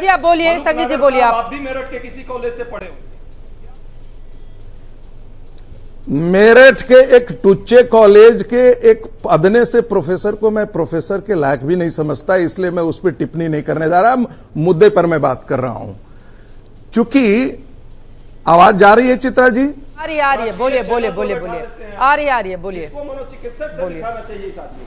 जी आप बोलिए, संगीत जी बोलिए। आप भी मेरठ के किसी कॉलेज से पढ़े हो? मेरठ के एक टुच्चे कॉलेज के एक अदने से प्रोफेसर को मैं प्रोफेसर के लायक भी नहीं समझता, इसलिए मैं उस पर टिप्पणी नहीं करने जा रहा। मुद्दे पर मैं बात कर रहा हूं। चूंकि आवाज जा रही है चित्रा जी? आ रही है, बोलिए बोलिए बोलिए बोलिए। आ रही है, बोलिए। इसको मनोचिकित्सक से दिखाना चाहिए इस आदमी।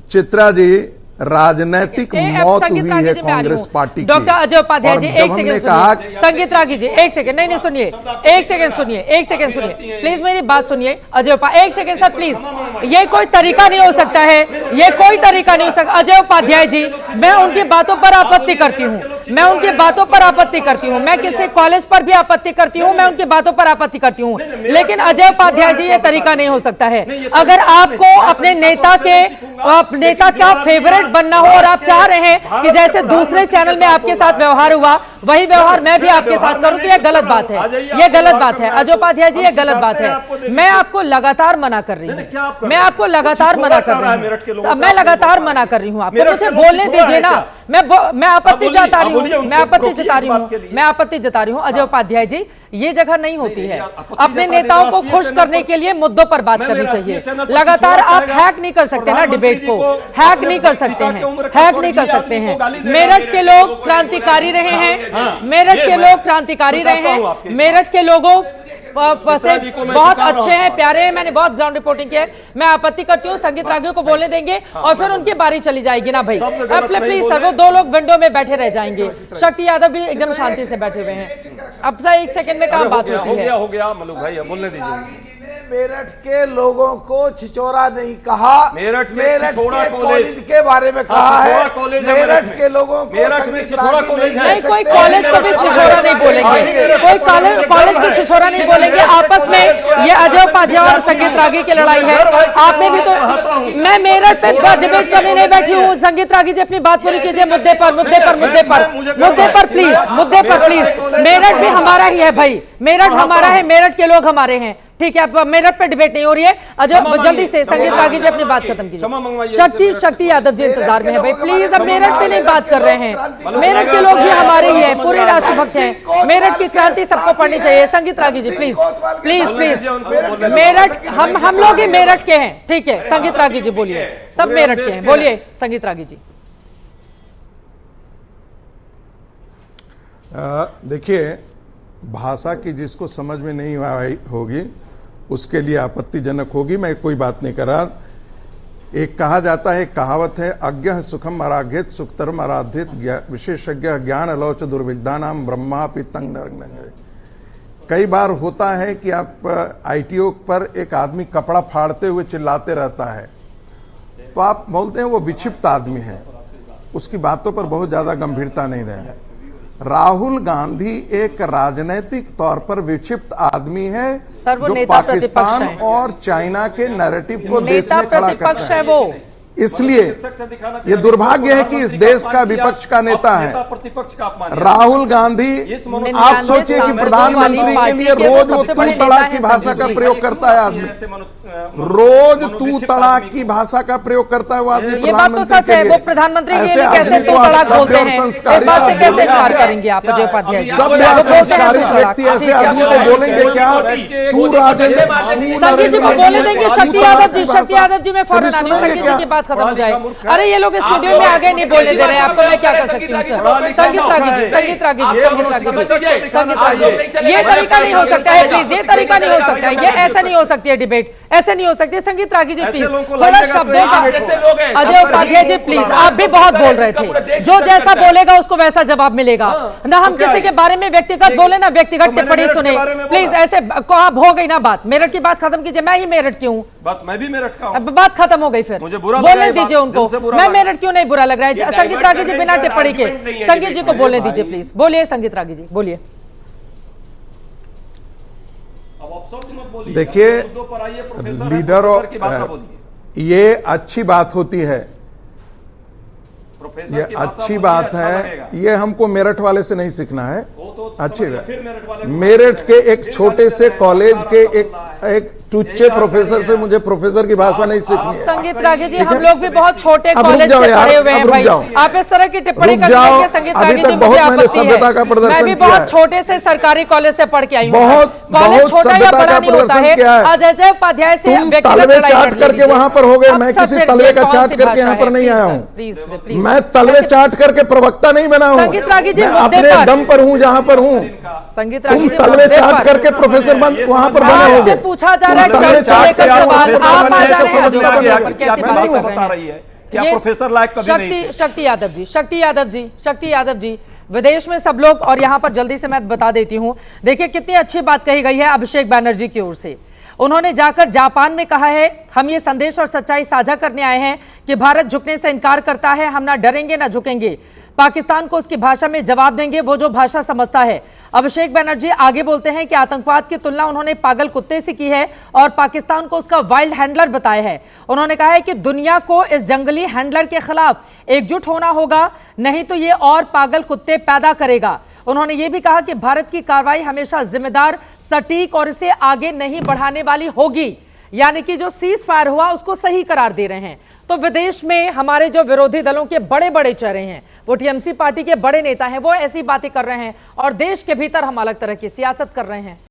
चित्रा जी राजनैतिक मौत हुई है कांग्रेस पार्टी की। डॉक्टर अजय उपाध्याय जी एक सेकंड सुनिए। संगीत रागी जी एक सेकंड, नहीं सुनिए, एक सेकंड सुनिए, प्लीज मेरी बात सुनिए। अजय उपाध्याय एक सेकंड सर प्लीज, ये कोई तरीका नहीं हो सकता है, ये कोई तरीका नहीं हो सकता। अजय उपाध्याय जी, मैं उनकी बातों पर आपत्ति करती हूँ, मैं किसी कॉलेज पर भी आपत्ति करती हूँ, मैं उनकी बातों पर आपत्ति करती हूँ, लेकिन अजय उपाध्याय जी ये तरीका नहीं हो सकता है। अगर आपको अपने नेता का फेवरेट बनना हो और आप चाह रहे हैं कि जैसे दूसरे चैनल में आपके साथ व्यवहार हुआ वही व्यवहार मैं भी आपके साथ करूं, तो यह गलत बात है, ये गलत बात है। अजय उपाध्याय जी ये गलत बात है। मैं आपको लगातार मना कर रही हूँ, मैं लगातार मना कर रही हूँ। आपको मुझे बोलने दीजिए ना, मैं आपत्ति जता रही हूँ। अजय उपाध्याय जी ये जगह नहीं होती है, अपने नेताओं को खुश करने के लिए मुद्दों पर बात करनी चाहिए। लगातार आप हैक नहीं कर सकते ना, डिबेट को हैक नहीं कर सकते हैं। मेरठ के लोग क्रांतिकारी रहे हैं, मेरठ के लोगों से बहुत अच्छे हैं, प्यारे हैं, मैंने बहुत ग्राउंड रिपोर्टिंग किया है। मैं आपत्ति करती हूँ, संगीत रागियों को बोलने देंगे और फिर उनकी बारी चली जाएगी ना भाई। प्लीज सर, वो 2 लोग विंडो में बैठे रह जाएंगे। शक्ति यादव भी एकदम शांति से बैठे हुए हैं। अब सर 1 सेकंड में कहाँ बात होती है। हो गया मल्लू भाई, बोलने दीजिए। मेरठ के लोगों को छिछोरा नहीं कहा, मेरठ में कॉलेज के बारे में कहा है। मेरठ के लोगों को मेरठ में छिछोरा कॉलेज है। नहीं, कोई कॉलेज को भी छिछोरा नहीं बोलेंगे, कोई कॉलेज को छिछोरा नहीं बोलेंगे। आपस में ये अजय उपाध्याय और संगीत रागी की लड़ाई है। आपने भी तो, मैं मेरठ पे डिबेट करने नहीं बैठी हूँ। संगीत रागी जी अपनी बात पूरी कीजिए। मुद्दे पर प्लीज। मेरठ भी हमारा ही है भाई, मेरठ हमारा है, मेरठ के लोग हमारे हैं, ठीक है। अब मेरठ पे डिबेट नहीं हो रही है। अजय जल्दी से संगीत रागी जी अपनी बात खत्म कीजिए। शक्ति यादव जी इंतजार में है भाई, प्लीज। अब मेरठ पे नहीं बात कर रहे हैं, मेरठ के लोग भी हमारे ही हैं, पूरे राष्ट्रभक्त हैं। मेरठ की क्रांति सबको पढ़नी चाहिए। संगीत रागी जी प्लीज। मेरठ हम लोग ही मेरठ के हैं, ठीक है। संगीत रागी जी बोलिए, सब मेरठ के हैं, बोलिए संगीत रागी जी। देखिए, भाषा की जिसको समझ में नहीं आई होगी उसके लिए आपत्तिजनक होगी, मैं कोई बात नहीं कर रहा। एक कहा जाता है, कहावत है, अज्ञ सुखम अराघित सुखतरम आराधित विशेषज्ञ ज्ञान अलौच दुर्विद्यानाम ब्रह्मा पितंग नरंग। कई बार होता है कि आप आईटीओ पर एक आदमी कपड़ा फाड़ते हुए चिल्लाते रहता है, तो आप बोलते हैं वो विक्षिप्त आदमी है, उसकी बातों पर बहुत ज्यादा गंभीरता नहीं रहे। राहुल गांधी एक राजनीतिक तौर पर विक्षिप्त आदमी है जो पाकिस्तान और चाइना के नैरेटिव को देश में खड़ा करता है। इसलिए ये दुर्भाग्य है कि इस देश का विपक्ष का नेता है राहुल गांधी। आप सोचिए कि प्रधानमंत्री के लिए रोज वो तू तड़ाक की भाषा का प्रयोग करता है आदमी, रोज तू तड़ाक की भाषा का प्रयोग करता है वो आदमी प्रधानमंत्री के लिए। प्रधानमंत्री कैसे तू तड़ाक बोलते हैं, कैसे इनकार करेंगे आप अजय उपाध्याय? सब संस्कारित व्यक्ति ऐसे आदमी को बोलेंगे क्या तू राजेंद्र? संगीत जी को बोले देंगे। शक्ति यादव जी में फौरन आने संगीत जी की बात खत्म हो जाए। अरे ये लोग स्टूडियो में आगे नहीं बोलने दे रहे हैं, आपको मैं क्या कर सकती हूँ? संगीत रागी जी, ये तरीका नहीं हो सकता है प्लीज, ये तरीका नहीं हो सकता है, ये ऐसा नहीं हो सकती है डिबेट, ऐसे नहीं हो सकती है। संगीत रागी जी प्लीज थोड़ा शब्दों का। अजय उपाध्याय जी प्लीज, आप भी बहुत बोल रहे थे, जो जैसा बोलेगा उसको वैसा जवाब मिलेगा ना। हम किसी के बारे में व्यक्तिगत बोले ना, व्यक्तिगत टिप्पणी सुने प्लीज। ऐसे अब हो गई ना बात, मेरठ की बात खत्म कीजिए। मैं ही मेरठ की हूँ, बस मैं भी मेरठ का हूं। बात खत्म हो गई, फिर मुझे बुरा बोलने दीजिए उनको। मैं मेरठ क्यों नहीं बुरा लग रहा है? संगीत रागी जी बिना टिप्पणी के संगीत जी को बोलने दीजिए प्लीज। बोलिए संगीत रागी जी, बोलिए। देखिए, लीडर और ये अच्छी बात होती है, ये अच्छी बात है, ये हमको मेरठ वाले से नहीं सीखना है। अच्छी बात, मेरठ के एक छोटे से कॉलेज के एक टुच्चे प्रोफेसर से मुझे प्रोफेसर की भाषा नहीं सीखनी है। संगीत रागी जी, ठीक हम है? लोग भी बहुत छोटे अब रुक कॉलेज जाओ से यार, पढ़े हुए अब हैं रुक भाई। जाओ। आप इस तरह की टिप्पणी रुक करते जाओ। हैं संगीत अभी रागी तक जी, बहुत मुझे मैंने आपत्ति है। सभ्यता का प्रदर्शन मैं भी किया बहुत है। छोटे से सरकारी कॉलेज से पढ़ के आई हूँ। बहुत कॉलेज छोटा या सभ्यता बड़ा का नहीं होता प्रदर्शन किया है। है। अजय उपाध्याय से तुम व्यक्तिगत तलवे लड़ाई चाट लड़ करके लीजिए। वहां पर हो गए, अब मैं सब किसी फिर तलवे ये का कौन चाट सी करके भाषा यहाँ पर है? नहीं प्लीज आया सर, हूँ। Please, please. मैं तलवे चाट करके प्रवक्ता नहीं बना हूँ। संगीत रागी जी, मैं मुद्दे अपने पर। दम पर हूँ जहाँ पर हूँ। संगीत रागी तुम जी, तलवे मुद्दे चाट पर। करके प्रोफेसर बन वहां पर बने आपसे होगे। पूछा जा रहा है, तुम तलवे चर्चा चाट लेकर करके सवाल। प्रोफेसर आप बने आ हैं जा तो रहे हैं, समझ जो में बात आ पर गया। कैसे मैं बात नहीं कर हूँ। रहे बता हैं। रही है कि आप ये प्रोफेसर लायक कभी नहीं थे। शक्ति यादव जी, शक्ति यादव जी, शक्ति यादव जी, विदेश में सब लोग, और यहाँ पर जल्दी से मैं बता देती हूँ, देखिए कितनी अच्छी बात कही गई है अभिषेक बैनर्जी की ओर से। उन्होंने जाकर जापान में कहा है, हम ये संदेश और सच्चाई साझा करने आए हैं कि भारत झुकने से इनकार करता है, हम ना डरेंगे ना झुकेंगे, पाकिस्तान को उसकी भाषा में जवाब देंगे, वो जो भाषा समझता है। अभिषेक बैनर्जी आगे बोलते हैं कि आतंकवाद की तुलना उन्होंने पागल कुत्ते से की है और पाकिस्तान को उसका वाइल्ड हैंडलर बताया है। उन्होंने कहा है कि दुनिया को इस जंगली हैंडलर के खिलाफ एकजुट होना होगा, नहीं तो ये और पागल कुत्ते पैदा करेगा। उन्होंने ये भी कहा कि भारत की कार्रवाई हमेशा जिम्मेदार, सटीक और इसे आगे नहीं बढ़ाने वाली होगी, यानी कि जो सीज फायर हुआ उसको सही करार दे रहे हैं। तो विदेश में हमारे जो विरोधी दलों के बड़े बड़े चेहरे हैं, वो टीएमसी पार्टी के बड़े नेता हैं, वो ऐसी बातें कर रहे हैं और देश के भीतर हम अलग तरह की सियासत कर रहे हैं।